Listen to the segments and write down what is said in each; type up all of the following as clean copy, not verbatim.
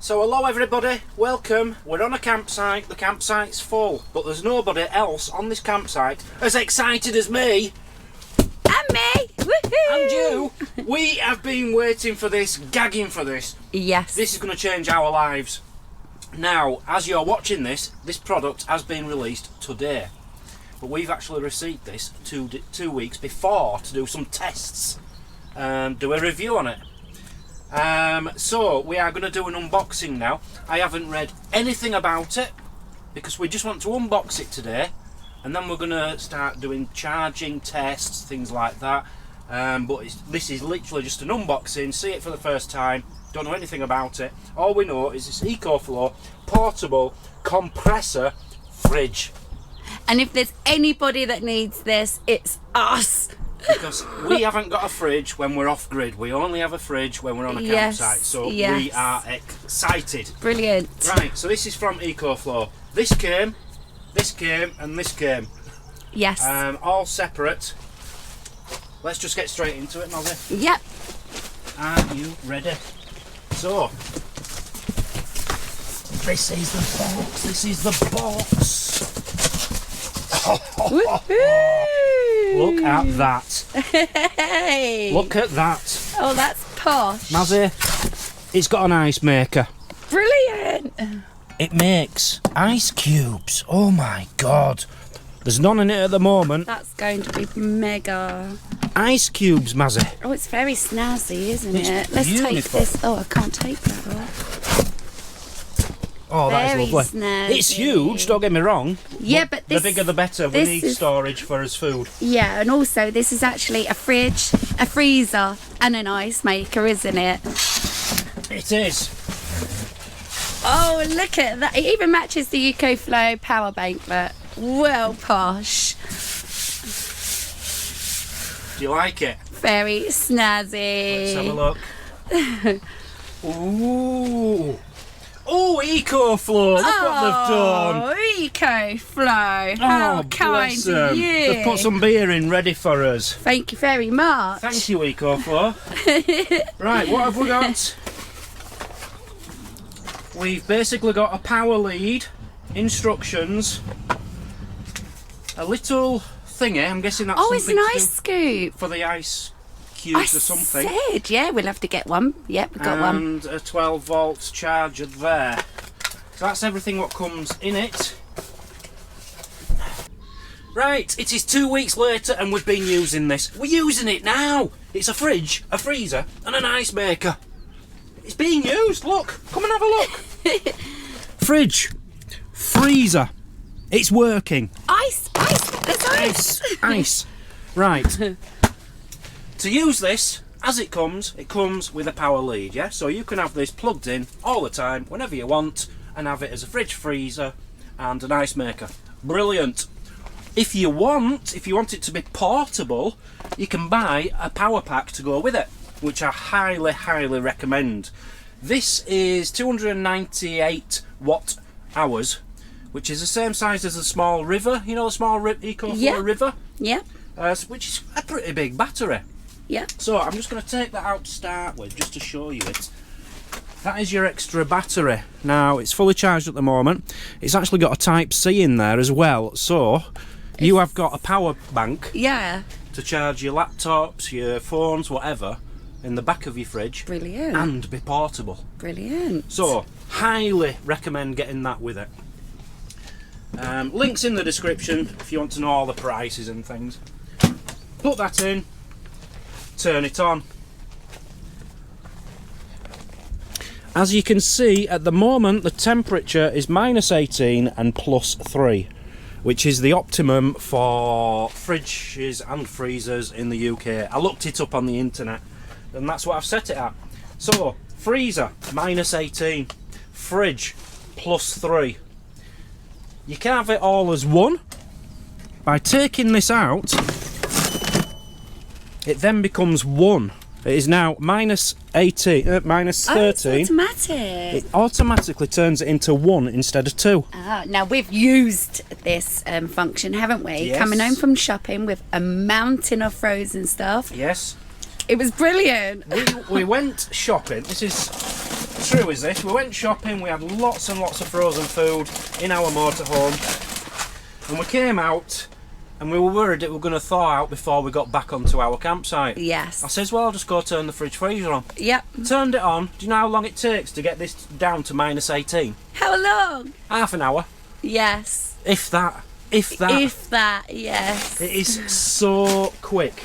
So hello everybody, welcome. We're on a campsite, the campsite's full, but there's nobody else on this campsite as excited as me. And me! Woohoo! And you. We have been waiting for this, gagging for this. Yes. This is going to change our lives. Now, as you're watching this product has been released today. But we've actually received this two weeks before to do some tests and do a review on it. So we are going to do an unboxing now. I haven't read anything about it because we just want to unbox it today, and then we're going to start doing charging tests, things like that. But this is literally just an unboxing, see it for the first time, don't know anything about it. All we know is this EcoFlow portable compressor fridge. And if there's anybody that needs this, it's us. Because we haven't got a fridge when we're off grid. We only have a fridge when we're on a campsite. So we are excited. Brilliant. Right, so this is from EcoFlow. This came, and this came. Yes. All separate. Let's just get straight into it, Mozzie. Yep. Are you ready? So, this is the box. This is the box. Look at that. Hey. Look at that. Oh, that's posh. Mozzie, it's got an ice maker. Brilliant. It makes ice cubes. Oh my god. There's none in it at the moment. That's going to be mega. Ice cubes, Mozzie. Oh, it's very snazzy, isn't It's it? Let's beautiful. take this. Oh, I can't take that off. Oh, that Very is lovely. snazzy. It's huge, don't get me wrong. Yeah, but this... The bigger the better. We need storage for his food. Yeah, and also this is actually a fridge, a freezer, and an ice maker, isn't it? It is. Oh, look at that. It even matches the EcoFlow power bank, but well posh. Do you like it? Very snazzy. Let's have a look. Ooh. Oh, EcoFlow. Look what they've done. Oh, EcoFlow. How kind bless of 'em. you. They've put some beer in ready for us. Thank you very much. Thank you, EcoFlow. Right, what have we got? We've basically got a power lead, instructions, a little thingy. I'm guessing that's Oh, it's something an to ice scoop. for the ice cubes or something. I said, yeah, we'll have to get one. Yep, we've got one. And a 12 volts charger there. So that's everything what comes in it. Right, it is 2 weeks later and we've been using this. We're using it now. It's a fridge, a freezer and an ice maker. It's being used, look. Come and have a look. Fridge, freezer, it's working. Ice, there's ice. Ice. Right. To use this, as it comes with a power lead, yeah? So you can have this plugged in all the time, whenever you want, and have it as a fridge, freezer, and an ice maker. Brilliant. If you want it to be portable, you can buy a power pack to go with it, which I highly, highly recommend. This is 298 watt hours, which is the same size as a small river, you know, a small EcoFlow river? Yeah. Which is a pretty big battery. Yeah. So I'm just going to take that out to start with, just to show you it. That is your extra battery. Now, it's fully charged at the moment. It's actually got a Type-C in there as well, so you have got a power bank to charge your laptops, your phones, whatever, in the back of your fridge. Brilliant. And be portable. Brilliant. So, highly recommend getting that with it. Links in the description if you want to know all the prices and things. Put that in, turn it on. As you can see, at the moment the temperature is -18 and +3, which is the optimum for fridges and freezers in the UK. I looked it up on the internet and that's what I've set it at. So, freezer, -18, fridge, +3. You can have it all as one. By taking this out, it then becomes 1. It is now -13. Oh, it's automatic. It automatically turns it into 1 instead of 2. Now we've used this function, haven't we? Yes. Coming home from shopping with a mountain of frozen stuff. Yes. It was brilliant. We went shopping. This is true is this, we went shopping, we had lots and lots of frozen food in our motorhome, and we came out and we were worried it were going to thaw out before we got back onto our campsite. Yes. I says, well, I'll just go turn the fridge freezer on. Yep. Turned it on. Do you know how long it takes to get this down to -18? How long? Half an hour. Yes. If that. If that. If that, yes. It is so quick.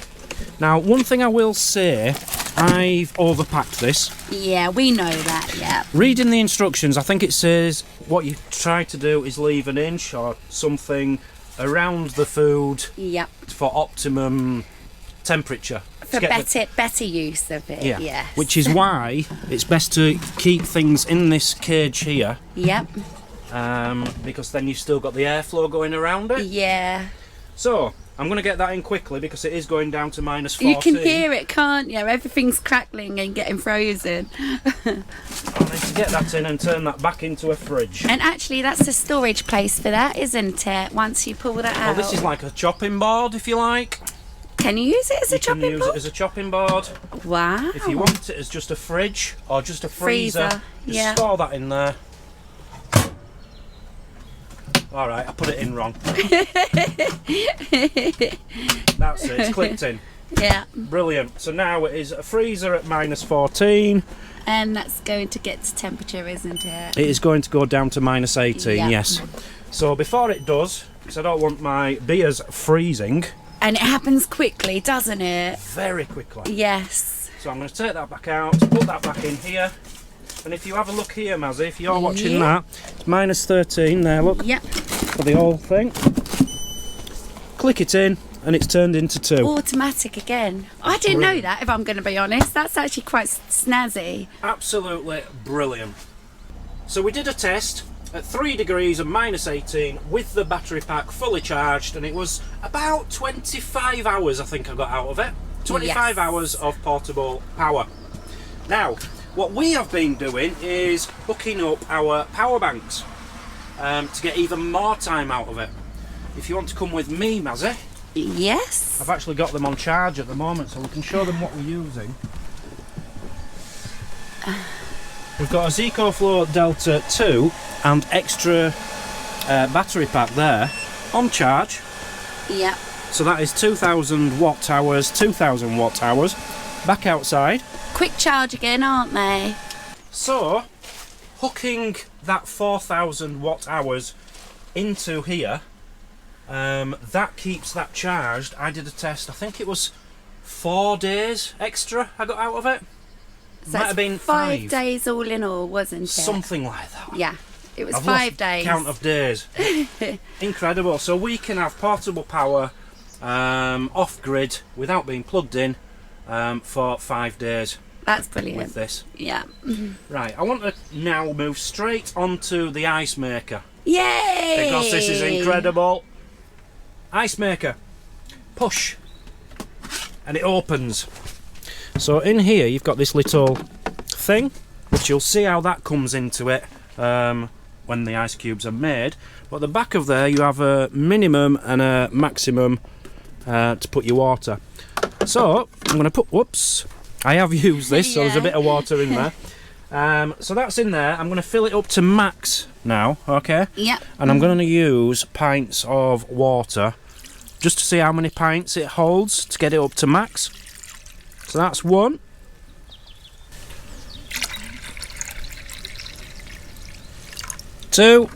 Now, one thing I will say, I've overpacked this. Yeah, we know that, yeah. Reading the instructions, I think it says what you try to do is leave an inch or something around the food Yep. for optimum temperature. For better use of it, Yeah. yes. Which is why it's best to keep things in this cage here, Yep. because then you've still got the airflow going around it. Yeah. So, I'm going to get that in quickly because it is going down to -14. You can hear it, can't you? Everything's crackling and getting frozen. I need to get that in and turn that back into a fridge. And actually, that's a storage place for that, isn't it? Once you pull that out. Well, this is like a chopping board, if you like. Can you use it as a chopping board? You can use it as a chopping board. Wow. If you want it as just a fridge or just a freezer, just yeah. store that in there. Alright, I put it in wrong. That's it, it's clicked in. Yeah. Brilliant. So now it is a freezer at -14. And that's going to get to temperature, isn't it? It is going to go down to -18, Yeah. yes. So before it does, because I don't want my beers freezing. And it happens quickly, doesn't it? Very quickly. Yes. So I'm going to take that back out, put that back in here. And if you have a look here, Mazzy, if you're watching that, it's -13 there, look. Yep. For the whole thing. Click it in and it's turned into 2. Automatic again. I didn't know that, if I'm going to be honest. That's actually quite snazzy. Absolutely brilliant. So we did a test at 3 degrees and -18 with the battery pack fully charged, and it was about 25 hours I think I got out of it. 25 hours of portable power. Now, what we have been doing is hooking up our power banks to get even more time out of it. If you want to come with me, Mazzy. Yes. I've actually got them on charge at the moment, so we can show them what we're using. We've got a EcoFlow Delta 2 and extra battery pack there on charge. Yep. So that is 2,000 watt hours, 2,000 watt hours. Back outside. Quick charge again, aren't they? So, hooking that 4,000 watt hours into here, that keeps that charged. I did a test, I think it was 4 days extra I got out of it. So Might have been 5 days all in all, wasn't it? Something like that. Yeah, it was I've 5 lost days. Count of days. Incredible. So we can have portable power off grid without being plugged in for 5 days. That's brilliant. With this. Yeah. Right, I want to now move straight onto the ice maker. Yay! Because this is incredible. Ice maker. Push. And it opens. So in here you've got this little thing, which you'll see how that comes into it when the ice cubes are made. But at the back of there you have a minimum and a maximum to put your water. So I'm going to put, whoops, I have used this, so there's a bit of water in there. So that's in there. I'm going to fill it up to max now, okay? Yep. And I'm going to use pints of water just to see how many pints it holds to get it up to max. So that's 1. 2.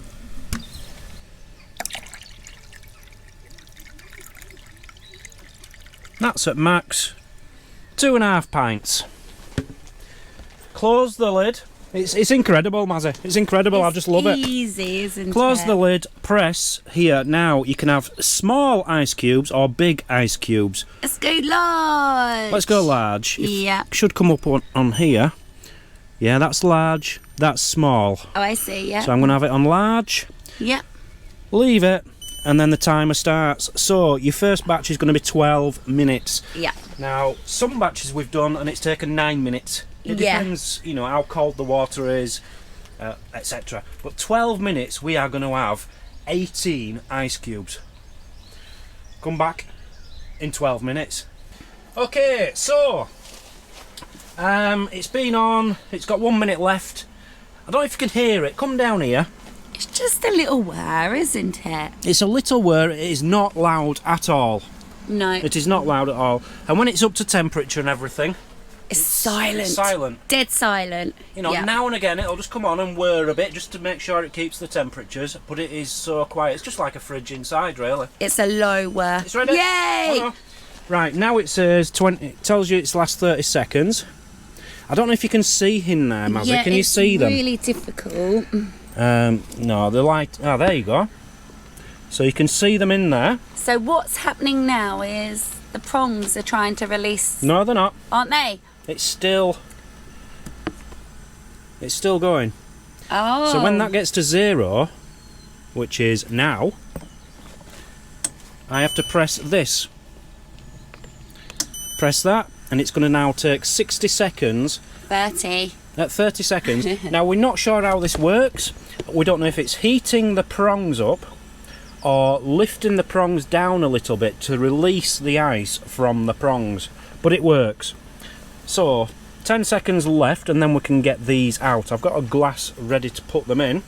'That's at max. 2.5 pints. Close the lid. It's incredible, Mazzy. It's incredible. I just love it. Easy, isn't it? Close the lid. Press here. Now you can have small ice cubes or big ice cubes. Let's go large. Let's go large. Yeah. Should come up on here. Yeah, that's large. That's small. Oh, I see. Yeah. So I'm going to have it on large. Yep. Leave it, and then the timer starts. So your first batch is going to be 12 minutes. Yeah. Now, some batches we've done and it's taken 9 minutes. It depends, you know, how cold the water is, etc. But 12 minutes, we are going to have 18 ice cubes. Come back in 12 minutes. Okay, so it's been on. It's got 1 minute left. I don't know if you can hear it. Come down here. It's just a little whir, isn't it? It's a little whir. It is not loud at all. No. It is not loud at all. And when it's up to temperature and everything, It's silent. silent. Dead silent. You know, Yeah. now and again it'll just come on and whir a bit just to make sure it keeps the temperatures, but it is so quiet. It's just like a fridge inside, really. It's a low whir. It's ready? Yay! Oh, no. Right, now it says 20, it tells you its last 30 seconds. I don't know if you can see in there, Mazzy. Yeah, Can you see them? it's really difficult. No, the light. Oh, there you go. So you can see them in there. So what's happening now is the prongs are trying to release, No, they're not. aren't they? It's still going. Oh. So when that gets to 0, which is now, I have to press this. Press that, and it's going to now take 60 seconds. 30. At 30 seconds. Now we're not sure how this works. We don't know if it's heating the prongs up or lifting the prongs down a little bit to release the ice from the prongs. But it works. So 10 seconds left and then we can get these out. I've got a glass ready to put them in.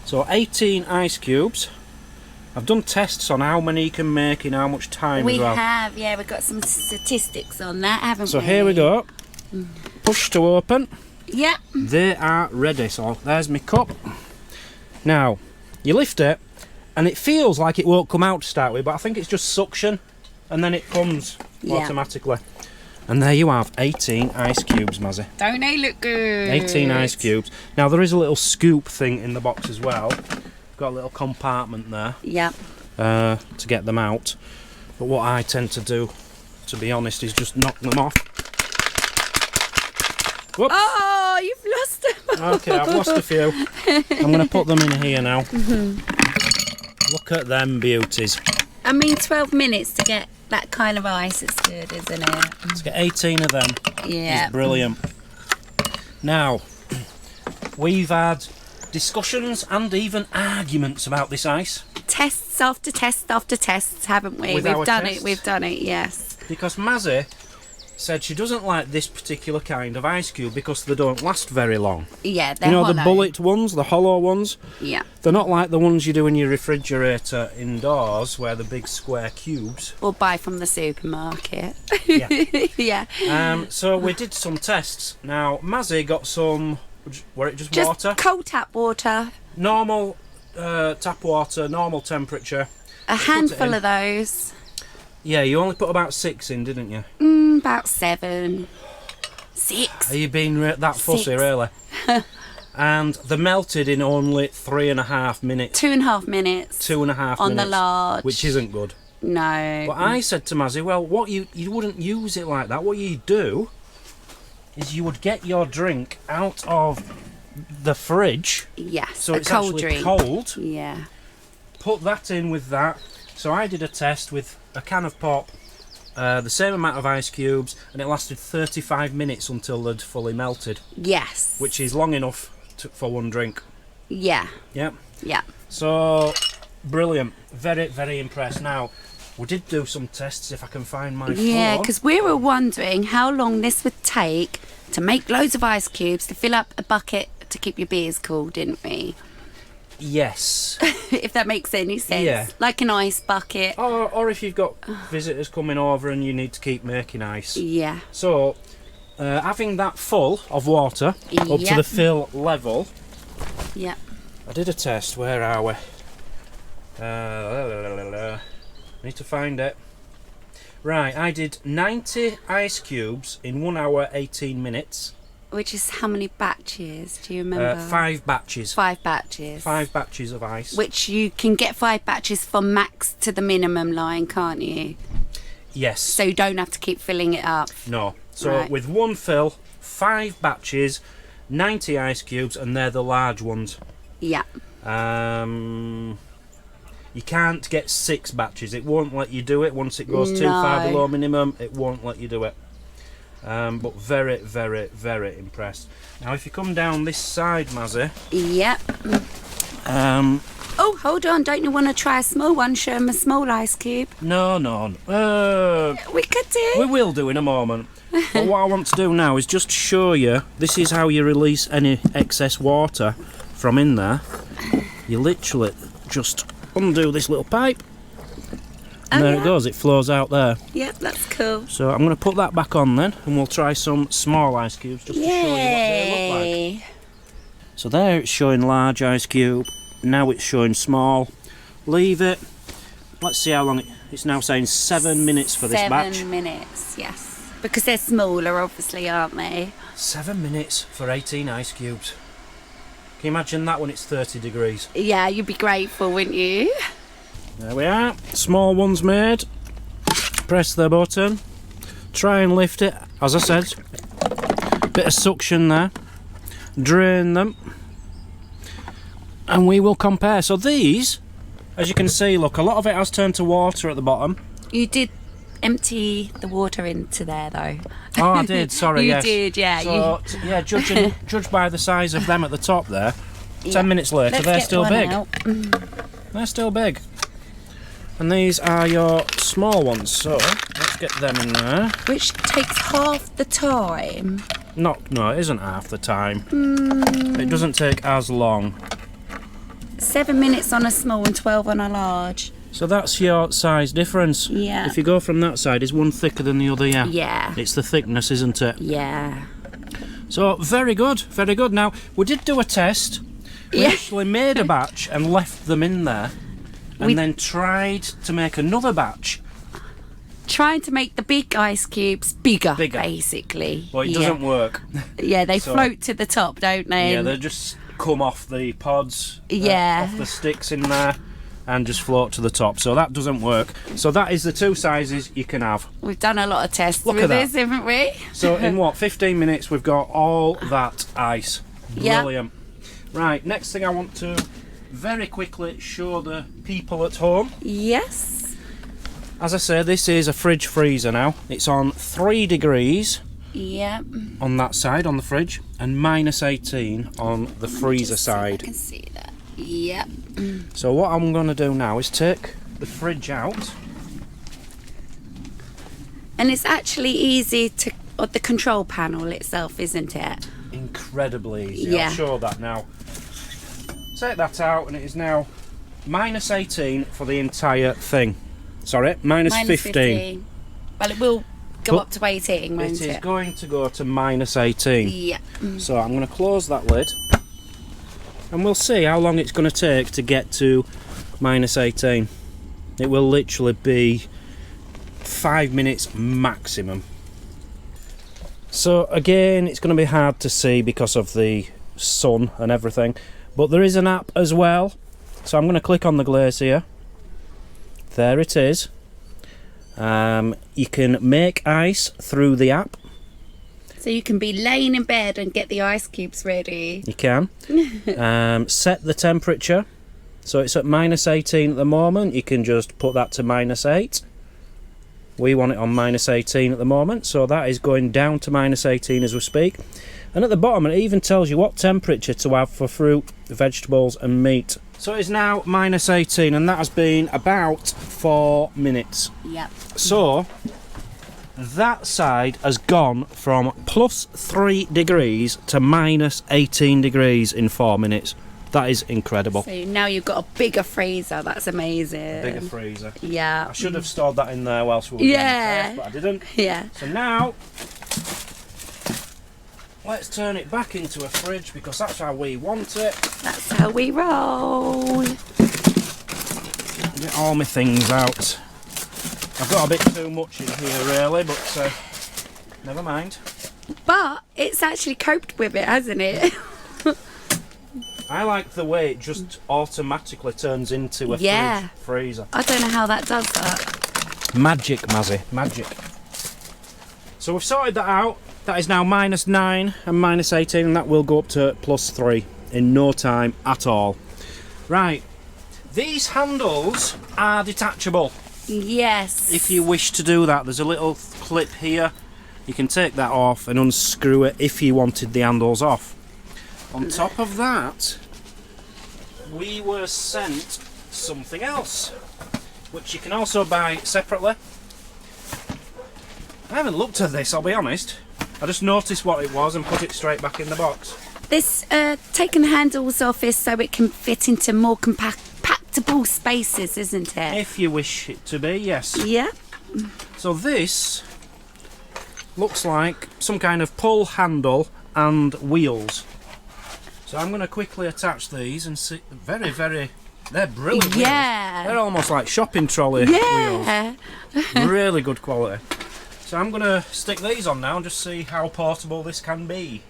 So 18 ice cubes. I've done tests on how many you can make in how much time We as well. have, yeah, we've got some statistics on that, haven't we? So here we go. Push to open. Yeah. They are ready. So there's my cup. Now you lift it and it feels like it won't come out to start with, but I think it's just suction and then it comes automatically. And there you have 18 ice cubes, Mazzy. Don't they look good? 18 ice cubes. Now there is a little scoop thing in the box as well. Got a little compartment there Yeah. to get them out. But what I tend to do, to be honest, is just knock them off. Whoops. Oh, you've lost them. Okay, I've lost a few. I'm going to put them in here now. Look at them beauties. I mean, 12 minutes to get that kind of ice, it's good, isn't it? Let's get 18 of them. Yeah. It's brilliant. Now, we've had discussions and even arguments about this ice. Tests after tests after tests, haven't we? With our We've done tests. it, we've done it, yes. Because Mazzy said she doesn't like this particular kind of ice cube because they don't last very long. Yeah, they're You know, hollow. the bullet ones, the hollow ones? Yeah. They're not like the ones you do in your refrigerator indoors where they're big square cubes. Or buy from the supermarket. Yeah. Yeah. So we did some tests. Now, Mazzy got some, were it just Just water? cold tap water. Normal tap water, normal temperature. A handful of those. Yeah, you only put about 6 in, didn't you? About 7. 6. Are you being that fussy, 6. really? And they melted in only 3.5 minutes. 2.5 minutes. 2.5 minutes. On the large. Which isn't good. No. But I said to Mazzy, well, what you wouldn't use it like that. What you do is you would get your drink out of the fridge. Yes, So a it's cold actually drink. cold. Yeah. Put that in with that. So I did a test with a can of pop, the same amount of ice cubes, and it lasted 35 minutes until they'd fully melted, Yes. which is long enough for one drink. Yeah. Yeah. Yeah. So brilliant. Very, very impressed. Now, we did do some tests, if I can find my Yeah, phone. because we were wondering how long this would take to make loads of ice cubes to fill up a bucket to keep your beers cool, didn't we? Yes. If that makes any sense. Yeah. Like an ice bucket. Or if you've got visitors coming over and you need to keep making ice. Yeah. So, having that full of water up to Yep. the fill level, Yeah. I did a test. Where are we? Need to find it. Right, I did 90 ice cubes in 1 hour 18 minutes. Which is how many batches? Do you remember? 5 batches. 5 batches. 5 batches of ice. Which you can get 5 batches from max to the minimum line, can't you? Yes. So you don't have to keep filling it up. No. So Right. with one fill, 5 batches, 90 ice cubes, and they're the large ones. Yeah. You can't get 6 batches. It won't let you do it once it goes too far No. below minimum. It won't let you do it. But very, very, very impressed. Now, if you come down this side, Mazzy, Yep. Oh, hold on. Don't you want to try a small one? Show them a small ice cube. No. We could do. We will do in a moment. But what I want to do now is just show you, this is how you release any excess water from in there. You literally just undo this little pipe. And there it goes, it flows out there. Yep, that's cool. So I'm going to put that back on then, and we'll try some small ice cubes just to show you what they look like. So there it's showing large ice cube, now it's showing small. Leave it. Let's see how long it's now saying 7 minutes for this batch. 7 minutes, yes. Because they're smaller, obviously, aren't they? 7 minutes for 18 ice cubes. Can you imagine that when it's 30 degrees? Yeah, you'd be grateful, wouldn't you? There we are, small ones made. Press the button, try and lift it. As I said, bit of suction there. Drain them, and we will compare. So these, as you can see, look, a lot of it has turned to water at the bottom. You did empty the water into there, though. Oh, I did, sorry, yes. You did, yeah. So, yeah, judge by the size of them at the top there. 10 minutes later, Let's they're get still one big. out. They're still big. And these are your small ones, so let's get them in there. Which takes half the time. No, it isn't half the time. It doesn't take as long. 7 minutes on a small and 12 on a large. So that's your size difference. Yeah. If you go from that side, is one thicker than the other, yeah? Yeah. It's the thickness, isn't it? Yeah. So, very good, very good. Now, we did do a test. We actually made a batch and left them in there. And then tried to make another batch. Trying to make the big ice cubes bigger. Basically. Well, it doesn't work. Yeah, they float to the top, don't they? Yeah, they just come off the pods, yeah, off the sticks in there, and just float to the top. So that doesn't work. So that is the two sizes you can have. We've done a lot of tests Look with at that. this, haven't we? So in what, 15 minutes we've got all that ice. Brilliant. Right, next thing I want to very quickly show the people at home. Yes. As I say, this is a fridge freezer now. It's on 3 degrees. Yep. On that side, on the fridge, and minus 18 on the freezer side. I can see that. Yep. So what I'm going to do now is take the fridge out. And it's actually easy to, the control panel itself, isn't it? Incredibly easy. Yeah. I'll show that now. Take that out, and it is now minus 18 for the entire thing. Sorry, minus 15. Well, it will go up to 18, won't it? It is going to go to minus 18. Yeah. So I'm going to close that lid, and we'll see how long it's going to take to get to minus 18. It will literally be 5 minutes maximum. So again, it's going to be hard to see because of the sun and everything, but there is an app as well. So I'm going to click on the GLACIER. There it is. You can make ice through the app. So you can be laying in bed and get the ice cubes ready. You can. Set the temperature. So it's at minus 18 at the moment. You can just put that to minus 8. We want it on minus 18 at the moment, so that is going down to minus 18 as we speak. And at the bottom it even tells you what temperature to have for fruit, vegetables and meat. So it is now minus 18, and that has been about 4 minutes. Yep. So that side has gone from plus 3 degrees to minus 18 degrees in 4 minutes. That is incredible. So now you've got a bigger freezer. That's amazing. Bigger freezer. Yeah. I should have stored that in there whilst we were doing the test, but I didn't. Yeah. So now let's turn it back into a fridge because that's how we want it. That's how we roll. Get all my things out. I've got a bit too much in here really, but never mind. But it's actually coped with it, hasn't it? I like the way it just automatically turns into a fridge freezer. I don't know how that does that. Magic, Mazzy, magic. So we've sorted that out. That is now minus 9 and minus 18, and that will go up to plus 3 in no time at all. Right, these handles are detachable. Yes. If you wish to do that, there's a little clip here. You can take that off and unscrew it if you wanted the handles off. On top of that, we were sent something else, which you can also buy separately. I haven't looked at this, I'll be honest. I just noticed what it was and put it straight back in the box. This taking the handles off is so it can fit into more compactable spaces, isn't it? If you wish it to be, yes. Yeah. So this looks like some kind of pull handle and wheels. So I'm going to quickly attach these and see. Very, they're brilliant. Yeah. Wheels. They're almost like shopping trolley wheels. Really good quality. So I'm going to stick these on now and just see how portable this can be.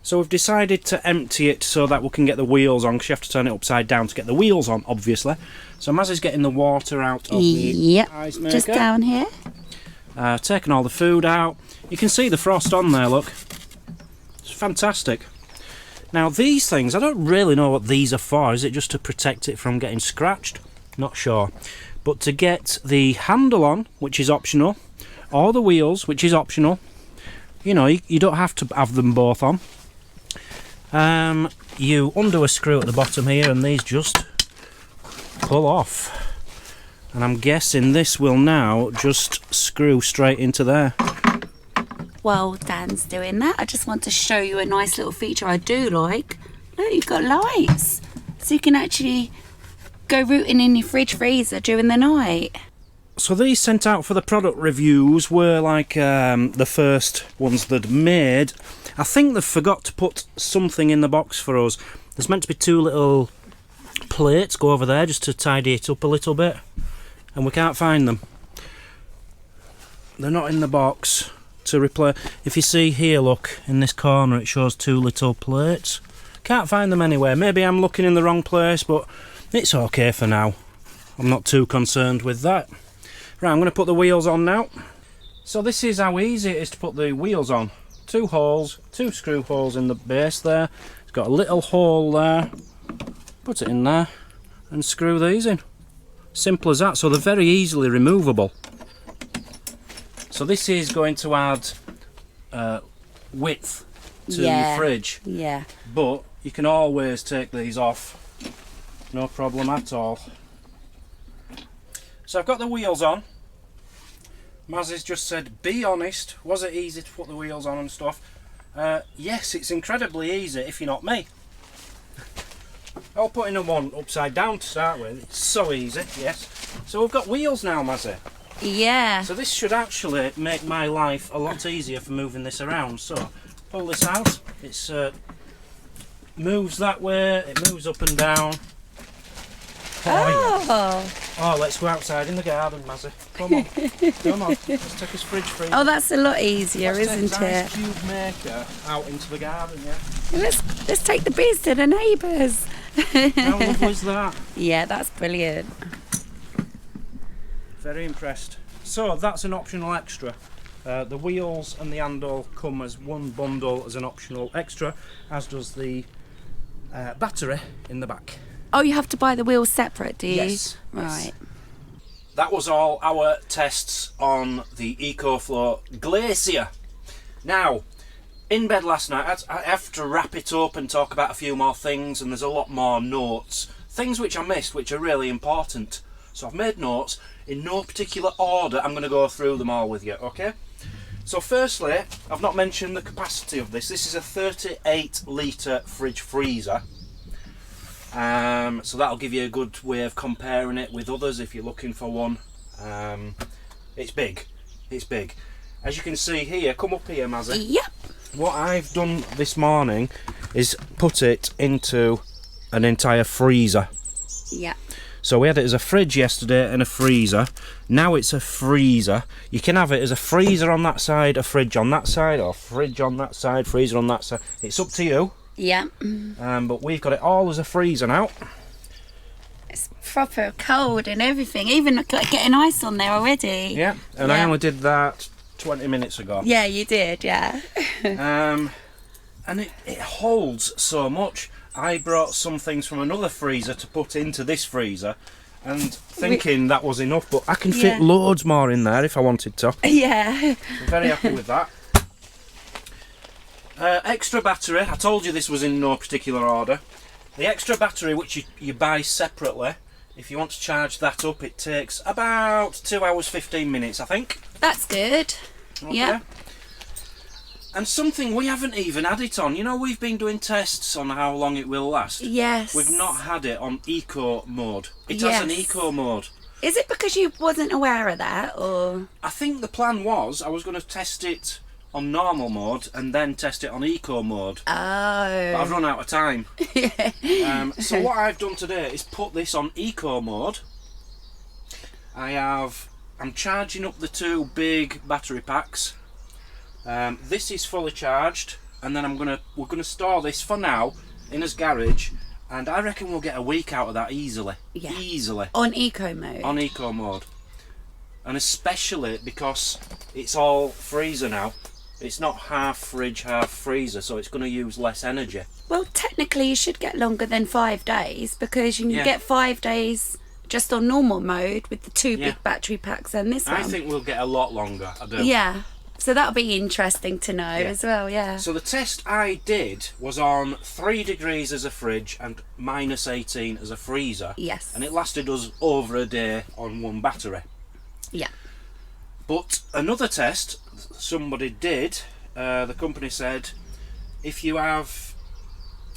So we've decided to empty it so that we can get the wheels on, because you have to turn it upside down to get the wheels on, obviously. So Maz is getting the water out of the ice maker. Just down here. Taking all the food out. You can see the frost on there, look. It's fantastic. Now these things, I don't really know what these are for. Is it just to protect it from getting scratched? Not sure. But to get the handle on, which is optional, or the wheels, which is optional, you know, you don't have to have them both on. You undo a screw at the bottom here and these just pull off. And I'm guessing this will now just screw straight into there. While Dan's doing that, I just want to show you a nice little feature I do like. Look, you've got lights. So you can actually go rooting in your fridge freezer during the night. So these sent out for the product reviews were like the first ones they'd made. I think they forgot to put something in the box for us. There's meant to be 2 little plates go over there just to tidy it up a little bit, and we can't find them. They're not in the box to replace. If you see here, look, in this corner it shows 2 little plates. Can't find them anywhere. Maybe I'm looking in the wrong place, but it's okay for now. I'm not too concerned with that. Right, I'm going to put the wheels on now. So this is how easy it is to put the wheels on. 2 holes, 2 screw holes in the base there. It's got a little hole there. Put it in there and screw these in. Simple as that. So they're very easily removable. So this is going to add width to your fridge. Yeah. But you can always take these off. No problem at all. So I've got the wheels on. Maz has just said, be honest, was it easy to put the wheels on and stuff? Yes, it's incredibly easy if you're not me. I'll put in one upside down to start with. It's so easy, yes. So we've got wheels now, Mazzy. Yeah. So this should actually make my life a lot easier for moving this around. So pull this out. It's moves that way. It moves up and down. Oh, let's go outside in the garden, Mazzy. Come on. Come on. Let's take his fridge freezer. Oh, that's a lot easier, isn't it? Let's take this ice cube maker out into the garden, yeah. Let's take the bees to the neighbours. How lovely is that? Yeah, that's brilliant. Very impressed. So that's an optional extra. The wheels and the handle come as one bundle as an optional extra, as does the battery in the back. Oh, you have to buy the wheels separate, do you? Yes. Right. That was all our tests on the EcoFlow GLACIER. Now, in bed last night, I have to wrap it up and talk about a few more things, and there's a lot more notes. Things which I missed, which are really important. So I've made notes in no particular order. I'm going to go through them all with you, okay? So firstly, I've not mentioned the capacity of this. This is a 38 litre fridge freezer. So that'll give you a good way of comparing it with others if you're looking for one. It's big. It's big. As you can see here, come up here, Mazzy. Yep. What I've done this morning is put it into an entire freezer. Yeah. So we had it as a fridge yesterday and a freezer. Now it's a freezer. You can have it as a freezer on that side, a fridge on that side, or fridge on that side, freezer on that side. It's up to you. Yeah. But we've got it all as a freezer now. It's proper cold and everything. Even getting ice on there already. Yeah. And I only did that 20 minutes ago. Yeah, you did, yeah. And it holds so much. I brought some things from another freezer to put into this freezer and thinking that was enough, but I can fit loads more in there if I wanted to. Yeah. I'm very happy with that. Extra battery. I told you this was in no particular order. The extra battery, which you buy separately, if you want to charge that up, it takes about 2 hours 15 minutes, I think. That's good. Okay. Yeah. And something we haven't even had it on. You know, we've been doing tests on how long it will last. Yes. We've not had it on eco mode. It has an eco mode. Is it because you wasn't aware of that, or? I think the plan was I was going to test it on normal mode and then test it on eco mode. Oh. But I've run out of time. So what I've done today is put this on eco mode. I'm charging up the 2 big battery packs. This is fully charged, and then we're gonna store this for now in his garage, and I reckon we'll get a week out of that easily. Yeah. Easily. On eco mode. On eco mode. And especially because it's all freezer now. It's not half fridge, half freezer, so it's going to use less energy. Well, technically you should get longer than 5 days, because you can get 5 days just on normal mode with the 2 big battery packs and this one. I think we'll get a lot longer, I do. Yeah, so that'll be interesting to know as well, yeah. So the test I did was on 3 degrees as a fridge and minus 18 as a freezer. Yes. And it lasted us over a day on 1 battery. Yeah. But another test somebody did, the company said, if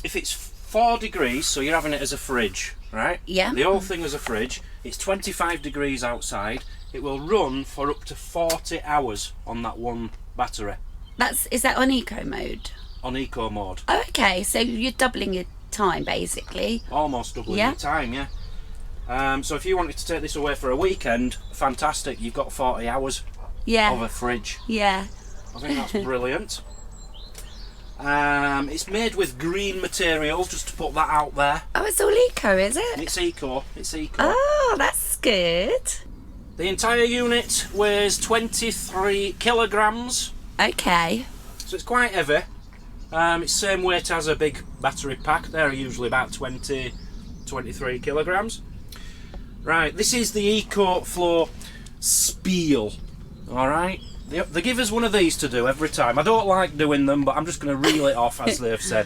it's 4 degrees, so you're having it as a fridge, right? Yeah. The whole thing as a fridge, it's 25 degrees outside, it will run for up to 40 hours on that 1 battery. Is that on eco mode? On eco mode. Oh, okay, so you're doubling your time basically. Almost doubling your time, yeah. So if you wanted to take this away for a weekend, fantastic, you've got 40 hours of a fridge. Yeah. I think that's brilliant. It's made with green materials, just to put that out there. Oh, it's all eco, is it? It's eco. Oh, that's good. The entire unit weighs 23 kilograms. Okay. So it's quite heavy. It's same weight as a big battery pack. They're usually about 23 kilograms. Right, this is the EcoFlow Spiel. Alright? They give us one of these to do every time. I don't like doing them, but I'm just going to reel it off as they've said.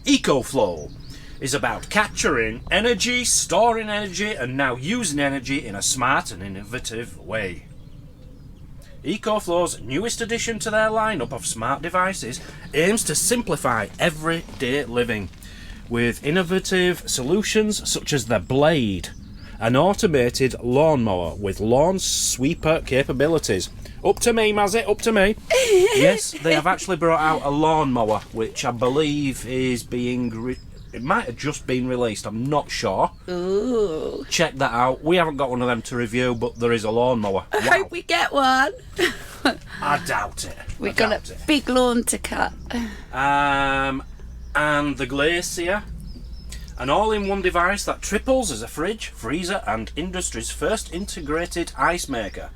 EcoFlow is about capturing energy, storing energy, and now using energy in a smart and innovative way. EcoFlow's newest addition to their lineup of smart devices aims to simplify everyday living with innovative solutions such as the Blade, an automated lawnmower with lawn sweeper capabilities. Up to me, Mazzy, up to me. Yes, they have actually brought out a lawnmower, which I believe is being... it might have just been released, I'm not sure. Ooh. Check that out. We haven't got one of them to review, but there is a lawnmower. I hope we get one. I doubt it. We've got a big lawn to cut. And the GLACIER, an all-in-one device that triples as a fridge, freezer and industry's first integrated ice maker.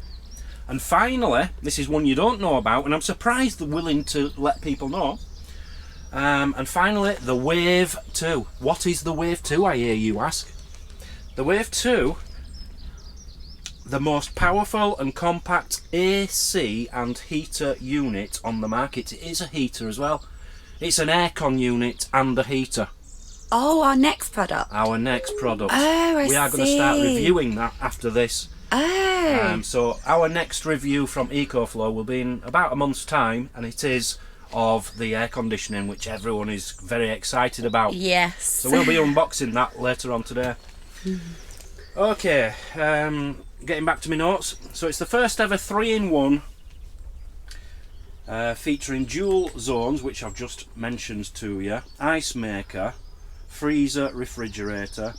And finally, this is one you don't know about, and I'm surprised they're willing to let people know. And finally, the Wave 2. What is the Wave 2, I hear you ask? The Wave 2, the most powerful and compact AC and heater unit on the market. It is a heater as well. It's an aircon unit and a heater. Oh, our next product. Our next product. Oh, I see. We are going to start reviewing that after this. Oh. So our next review from EcoFlow will be in about a month's time, and it is of the air conditioning, which everyone is very excited about. Yes. So we'll be unboxing that later on today. Okay, getting back to my notes. So it's the first ever 3-in-1 featuring dual zones, which I've just mentioned to you. Ice maker, freezer, refrigerator.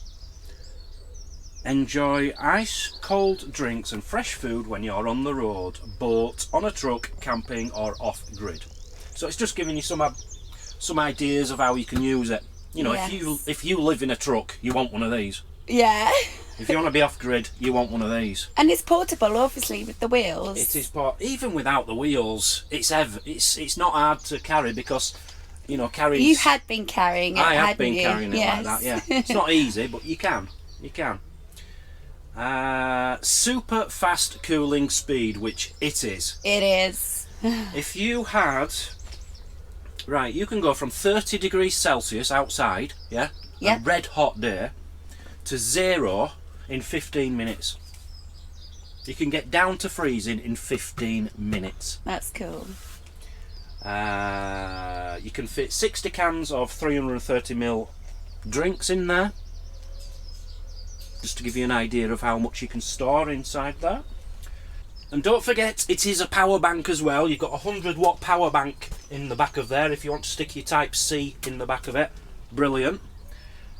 Enjoy ice cold drinks and fresh food when you're on the road, boat, on a truck, camping or off grid. So it's just giving you some ideas of how you can use it. You know, if you live in a truck, you want one of these. Yeah. If you want to be off grid, you want one of these. And it's portable, obviously, with the wheels. It is, even without the wheels, it's not hard to carry because, you know, carrying. You had been carrying it. I have been carrying it like that. Yeah, it's not easy, but you can. You can. Super fast cooling speed, which it is. It is. If you had, right, you can go from 30 degrees Celsius outside, yeah, Yeah. a red hot day, to 0 in 15 minutes. You can get down to freezing in 15 minutes. That's cool. You can fit 60 cans of 330ml drinks in there, just to give you an idea of how much you can store inside there. And don't forget, it is a power bank as well. You've got a 100-watt power bank in the back of there if you want to stick your Type C in the back of it. Brilliant.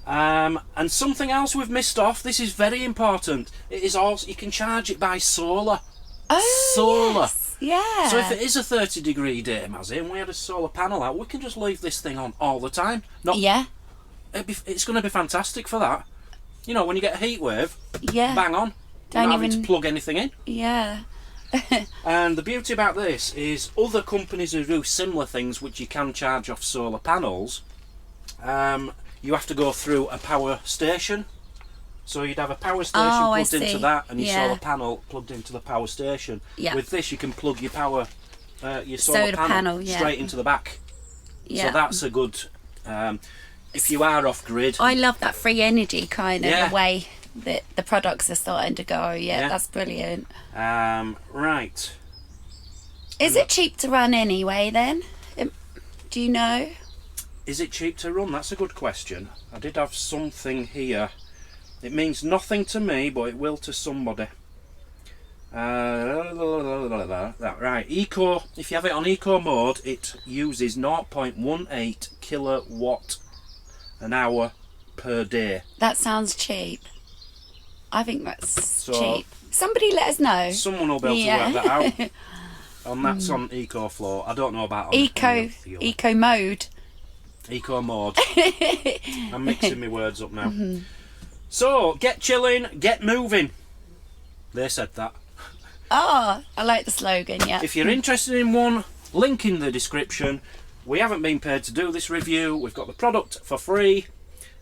And something else we've missed off, this is very important, it is also, you can charge it by solar. Oh, Solar. yes. Yeah. So if it is a 30-degree day, Mazzy, and we had a solar panel out, we can just leave this thing on all the time. Yeah. It's going to be fantastic for that. You know, when you get a heat wave, Yeah. bang on. You're not having to plug anything in. Yeah. And the beauty about this is other companies who do similar things, which you can charge off solar panels, you have to go through a power station. So you'd have a power station plugged into that, and your solar panel plugged into the power station. Yeah. With this, you can plug your your solar panel straight into the back. Yeah. So that's a good. If you are off grid, I love that free energy kind of the way that the products are starting to go. Yeah, that's brilliant. Right. Is it cheap to run anyway then? Do you know? Is it cheap to run? That's a good question. I did have something here. It means nothing to me, but it will to somebody. Right, eco. If you have it on eco mode, it uses 0.18 kilowatt an hour per day. That sounds cheap. I think that's cheap. Somebody let us know. Someone will be able to work that out. And that's on EcoFlow. I don't know about on eco mode. Eco mode. I'm mixing my words up now. So, get chilling, get moving. They said that. Oh, I like the slogan, yeah. If you're interested in one, link in the description. We haven't been paid to do this review. We've got the product for free.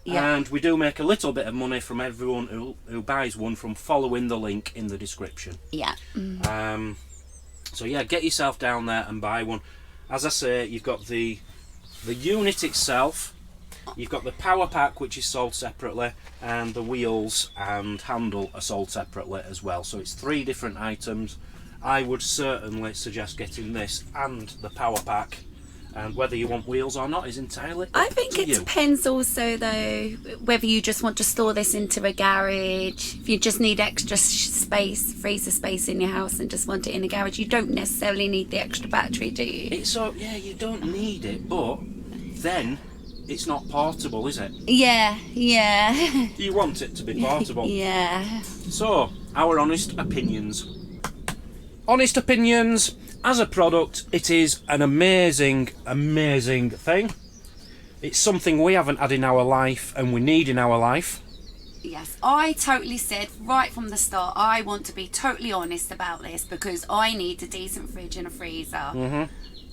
Yeah. And we do make a little bit of money from everyone who buys one from following the link in the description. Yeah. So yeah, get yourself down there and buy one. As I say, you've got the unit itself, you've got the power pack, which is sold separately, and the wheels and handle are sold separately as well. So it's 3 different items. I would certainly suggest getting this and the power pack, and whether you want wheels or not is entirely up I think to it you. depends also though whether you just want to store this into a garage. If you just need extra space, freezer space in your house, and just want it in a garage, you don't necessarily need the extra battery, do you? It's so, yeah, you don't need it, but then it's not portable, is it? Yeah. You want it to be portable. Yeah. So, our honest opinions. Honest opinions. As a product, it is an amazing thing. It's something we haven't had in our life and we need in our life. Yes, I totally said right from the start, I want to be totally honest about this because I need a decent fridge and a freezer.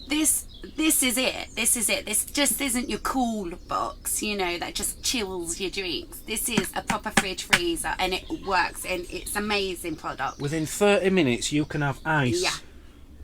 This is it. This just isn't your cool box, you know, that just chills your drinks. This is a proper fridge freezer, and it works, and it's an amazing product. Within 30 minutes, you can have ice. Yeah.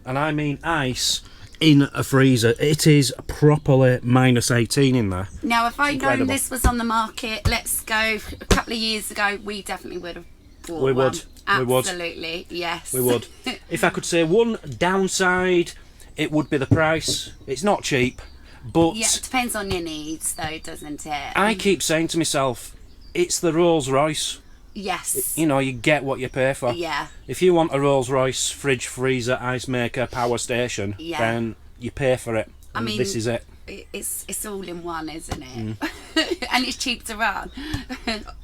And I mean ice in a freezer. It is properly -18 in there. Now, if I'd known Incredible. this was on the market, let's go a couple of years ago, we definitely would have bought We one. would. We would. Absolutely, yes. We would. If I could say one downside, it would be the price. It's not cheap, but Yeah, it depends on your needs, though, doesn't it? I keep saying to myself, it's the Rolls Royce. Yes. You know, you get what you pay for. Yeah. If you want a Rolls Royce fridge, freezer, ice maker, power station, Yeah. then you pay for it. I And mean, this is it. It's all in one, isn't it? And it's cheap to run.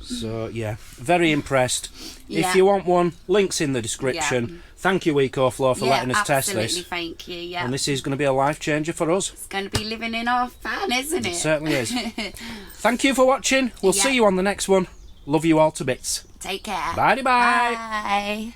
So yeah, very impressed. Yeah. If you want one, links in the description. Thank you, EcoFlow, for letting us test absolutely, this. thank you. Yeah, And this is going to be a life changer for us. it's going to be living in our van, isn't it? It certainly is. Thank you for watching. We'll Yeah. see you on the next one. Love you all to bits. Take care. Bye bye. Bye.